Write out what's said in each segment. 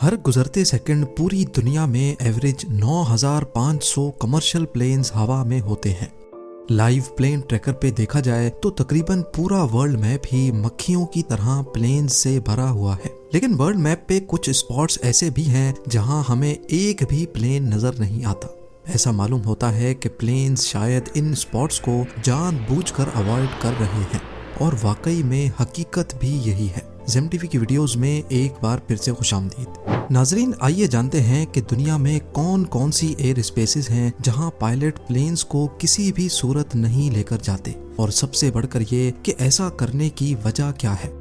हर गुजरते सेकंड पूरी दुनिया में एवरेज 9,500 कमर्शियल प्लेन्स हवा में होते हैं। लाइव प्लेन ट्रैकर पे देखा जाए तो तकरीबन पूरा वर्ल्ड मैप ही मक्खियों की तरह प्लेन्स से भरा हुआ है। लेकिन वर्ल्ड मैप पे कुछ स्पॉट्स ऐसे भी हैं जहां हमें एक भी प्लेन नजर नहीं आता। ऐसा मालूम होता है कि प्लेन्स शायद इन स्पॉट्स को जानबूझकर अवॉइड कर रहे हैं, और वाकई में हकीकत भी यही है। ज़ेम टीवी की वीडियोस में एक बार फिर से खुशामदीद। नाजरीन, आइए जानते हैं कि दुनिया में कौन कौन सी एयर स्पेसेस हैं जहां पायलट प्लेन्स को किसी भी सूरत नहीं लेकर जाते, और सबसे बढ़कर ये कि ऐसा करने की वजह क्या है।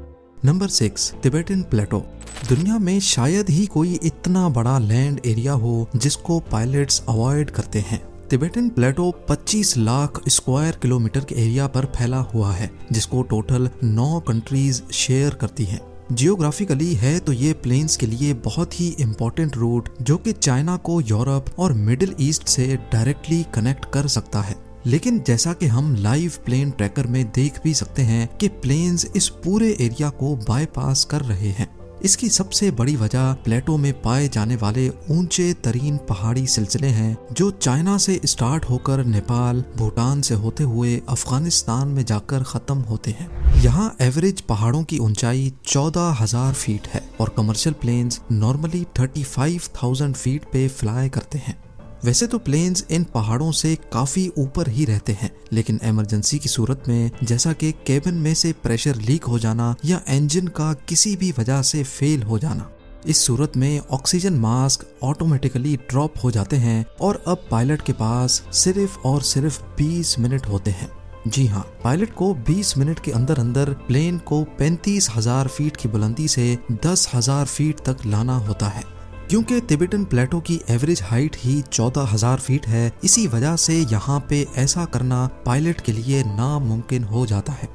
नंबर 6, तिबेटन प्लेटो। दुनिया में शायद ही कोई इतना बड़ा लैंड एरिया हो जिसको पायलट्स अवॉइड करते हैं। तिबेटन प्लेटो 25 लाख स्क्वायर किलोमीटर के एरिया पर फैला हुआ है, जिसको टोटल 9 कंट्रीज शेयर करती हैं। जियोग्राफिकली है तो ये प्लेन्स के लिए बहुत ही इम्पोर्टेंट रूट जो कि चाइना को यूरोप और मिडिल ईस्ट से डायरेक्टली कनेक्ट कर सकता है। लेकिन जैसा कि हम लाइव प्लेन ट्रैकर में देख भी सकते हैं कि प्लेन्स इस पूरे एरिया को बाईपास कर रहे हैं। इसकी सबसे बड़ी वजह प्लेटो में पाए जाने वाले ऊंचे तरीन पहाड़ी सिलसिले हैं जो चाइना से स्टार्ट होकर नेपाल, भूटान से होते हुए अफगानिस्तान में जाकर खत्म होते हैं। यहाँ एवरेज पहाड़ों की ऊंचाई 14,000 फीट है और कमर्शियल प्लेन्स नॉर्मली 35,000 फीट पे फ्लाई करते हैं। वैसे तो प्लेन्स इन पहाड़ों से काफी ऊपर ही रहते हैं, लेकिन इमरजेंसी की सूरत में, जैसा कि केबिन में से प्रेशर लीक हो जाना या इंजन का किसी भी वजह से फेल हो जाना, इस सूरत में ऑक्सीजन मास्क ऑटोमेटिकली ड्रॉप हो जाते हैं और अब पायलट के पास सिर्फ और सिर्फ 20 मिनट होते हैं। जी हाँ, पायलट को 20 मिनट के अंदर अंदर प्लेन को 35,000 फीट की बुलंदी से 10,000 फीट तक लाना होता है। क्योंकि तिबेटन प्लेटो की एवरेज हाइट ही 14,000 फीट है, इसी वजह से यहाँ पे ऐसा करना पायलट के लिए नामुमकिन हो जाता है।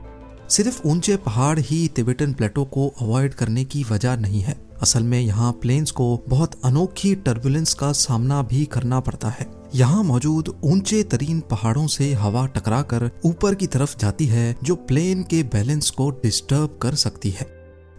सिर्फ ऊंचे पहाड़ ही तिबेटन प्लेटो को अवॉइड करने की वजह नहीं है। असल में यहाँ प्लेन्स को बहुत अनोखी टर्बुलेंस का सामना भी करना पड़ता है। यहाँ मौजूद ऊंचे तरीन पहाड़ों से हवा टकराकर ऊपर की तरफ जाती है, जो प्लेन के बैलेंस को डिस्टर्ब कर सकती है।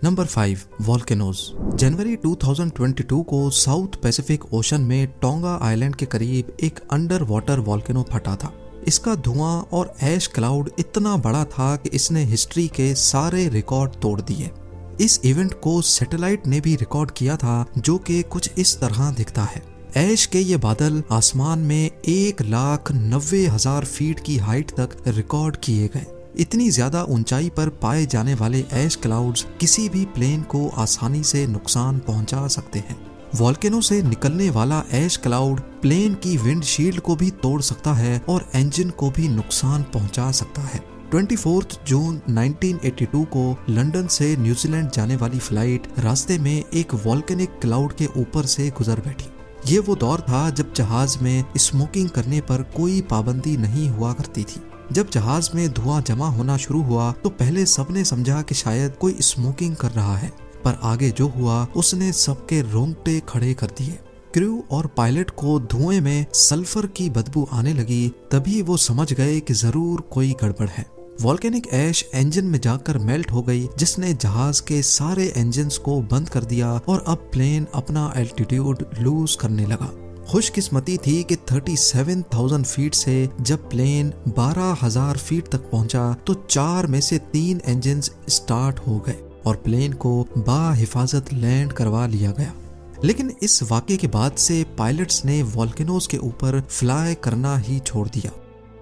Number 5, volcanoes. जनवरी 2022 को साउथ पैसिफिक ओशन में टोंगा आइलैंड के करीब एक अंडर वाटर वॉल्केनो फटा था। इसका धुआं और ऐश क्लाउड इतना बड़ा था कि इसने हिस्ट्री के सारे रिकॉर्ड तोड़ दिए। इस इवेंट को सैटेलाइट ने भी रिकॉर्ड किया था, जो कि कुछ इस तरह दिखता है। ऐश के ये बादल आसमान में 1,90,000 फीट की हाइट तक रिकॉर्ड किए गए। इतनी ज्यादा ऊंचाई पर पाए जाने वाले ऐश क्लाउड्स किसी भी प्लेन को आसानी से नुकसान पहुंचा सकते हैं। वॉल्केनो से निकलने वाला ऐश क्लाउड प्लेन की विंडशील्ड को भी तोड़ सकता है और इंजन को भी नुकसान पहुंचा सकता है। 24 जून 1982 को लंदन से न्यूजीलैंड जाने वाली फ्लाइट रास्ते में एक वॉल्केनिक क्लाउड के ऊपर से गुजर बैठी। ये वो दौर था जब जहाज में स्मोकिंग करने पर कोई पाबंदी नहीं हुआ करती थी। जब जहाज में धुआं जमा होना शुरू हुआ तो पहले सबने समझा कि शायद कोई स्मोकिंग कर रहा है, पर आगे जो हुआ उसने सबके रोंगटे खड़े कर दिए। क्रू और पायलट को धुएं में सल्फर की बदबू आने लगी, तभी वो समझ गए कि जरूर कोई गड़बड़ है। वॉल्केनिक ऐश इंजन में जाकर मेल्ट हो गई, जिसने जहाज के सारे इंजन्स को बंद कर दिया और अब प्लेन अपना एल्टीट्यूड लूज करने लगा। खुशकिस्मती थी कि 37,000 फीट से जब प्लेन 12,000 फीट तक पहुंचा तो 4 में से 3 इंजन स्टार्ट हो गए और प्लेन को बाहिफाजत लैंड करवा लिया गया। लेकिन इस वाक़े के बाद से पायलट्स ने वॉल्केनोज के ऊपर फ्लाई करना ही छोड़ दिया।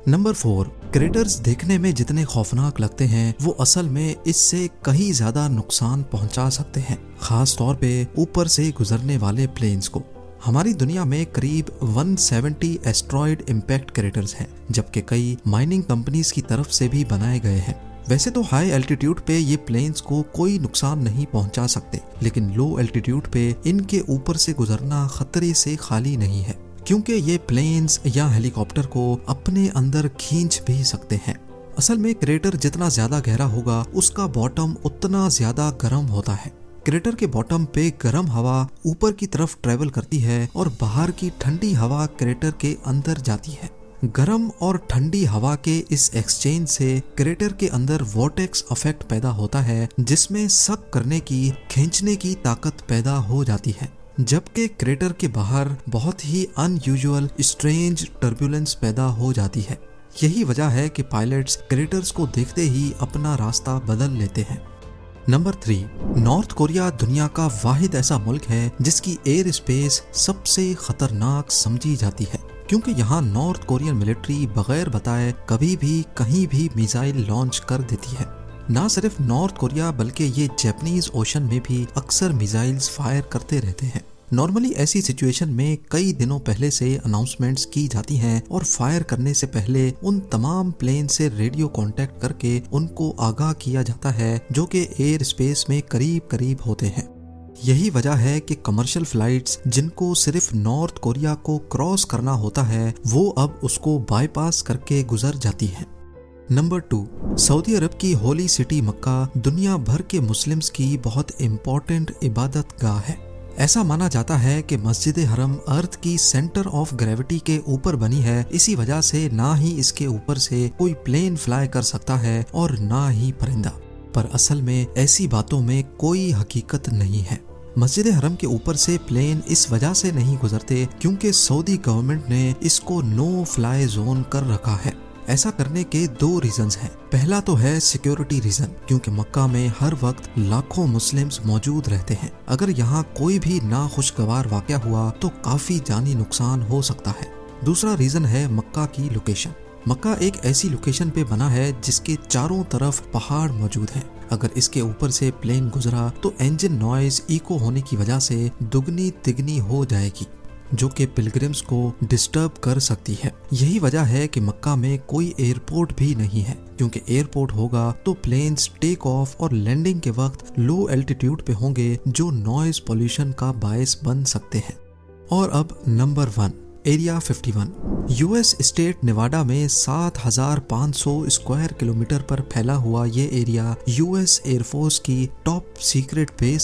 नंबर 4, क्रेटर्स देखने में जितने खौफनाक लगते हैं वो असल में इससे कहीं ज्यादा नुकसान पहुंचा सकते हैं, खास तौर पे ऊपर से गुजरने वाले प्लेन्स को। हमारी दुनिया में करीब 170 एस्ट्रॉयड इम्पैक्ट क्रेटर्स हैं, जबकि कई माइनिंग कंपनीज की तरफ से भी बनाए गए हैं। वैसे तो हाई एल्टीट्यूड पे ये प्लेन्स को कोई नुकसान नहीं पहुंचा सकते, लेकिन लो एल्टीट्यूड पे इनके ऊपर से गुजरना खतरे से खाली नहीं है, क्योंकि ये प्लेन्स या हेलीकॉप्टर को अपने अंदर खींच भी सकते हैं। असल में क्रेटर जितना ज्यादा गहरा होगा उसका बॉटम उतना ज्यादा गर्म होता है। क्रेटर के बॉटम पे गर्म हवा ऊपर की तरफ ट्रेवल करती है और बाहर की ठंडी हवा क्रेटर के अंदर जाती है। गर्म और ठंडी हवा के इस एक्सचेंज से क्रेटर के अंदर वोर्टेक्स इफेक्ट पैदा होता है, जिसमें सक करने की, खींचने की ताकत पैदा हो जाती है। जबकि क्रेटर के बाहर बहुत ही अनयूजुअल स्ट्रेंज टर्बुलेंस पैदा हो जाती है। यही वजह है कि पायलट्स क्रेटर्स को देखते ही अपना रास्ता बदल लेते हैं। नंबर 3, नॉर्थ कोरिया दुनिया का वाहिद ऐसा मुल्क है जिसकी एयर स्पेस सबसे खतरनाक समझी जाती है, क्योंकि यहाँ नॉर्थ कोरियन मिलिट्री बगैर बताए कभी भी कहीं भी मिसाइल लॉन्च कर देती है। ना सिर्फ नॉर्थ कोरिया बल्कि ये जापानीज ओशन में भी अक्सर मिसाइल्स फायर करते रहते हैं। नॉर्मली ऐसी सिचुएशन में कई दिनों पहले से अनाउंसमेंट्स की जाती हैं और फायर करने से पहले उन तमाम प्लेन से रेडियो कांटेक्ट करके उनको आगाह किया जाता है जो कि एयर स्पेस में करीब करीब होते हैं। यही वजह है कि कमर्शियल फ्लाइट्स जिनको सिर्फ नॉर्थ कोरिया को क्रॉस करना होता है वो अब उसको बाईपास करके गुजर जाती हैं। नंबर 2, सऊदी अरब की होली सिटी मक्का दुनिया भर के मुस्लिम्स की बहुत इम्पोर्टेंट इबादत गाह है। ऐसा माना जाता है कि मस्जिद हरम अर्थ की सेंटर ऑफ ग्रेविटी के ऊपर बनी है, इसी वजह से ना ही इसके ऊपर से कोई प्लेन फ्लाई कर सकता है और ना ही परिंदा। पर असल में ऐसी बातों में कोई हकीकत नहीं है। मस्जिद हरम के ऊपर से प्लेन इस वजह से नहीं गुजरते क्योंकि सऊदी गवर्नमेंट ने इसको नो फ्लाई जोन कर रखा है। ऐसा करने के 2 रीजंस हैं। पहला तो है सिक्योरिटी रीजन, क्योंकि मक्का में हर वक्त लाखों मुस्लिम्स मौजूद रहते हैं। अगर यहाँ कोई भी नाखुशगवार वाकया हुआ तो काफी जानी नुकसान हो सकता है। दूसरा रीजन है मक्का की लोकेशन। मक्का एक ऐसी लोकेशन पे बना है जिसके चारों तरफ पहाड़ मौजूद हैं। अगर इसके ऊपर से प्लेन गुजरा तो इंजन नॉइज इको होने की वजह से दुगनी तिगनी हो जाएगी, जो कि पिलग्रिम्स को डिस्टर्ब कर सकती है। यही वजह है कि मक्का में कोई एयरपोर्ट भी नहीं है, क्योंकि एयरपोर्ट होगा तो प्लेन्स टेक ऑफ और लैंडिंग के वक्त लो एल्टीट्यूड पे होंगे जो नॉइज पोल्यूशन का बायस बन सकते हैं। और अब number 1, area 51। US state Nevada में 7500 स्क्वायर किलोमीटर पर फैला हुआ ये एरिया यूएस एयरफोर्स की टॉप सीक्रेट बेस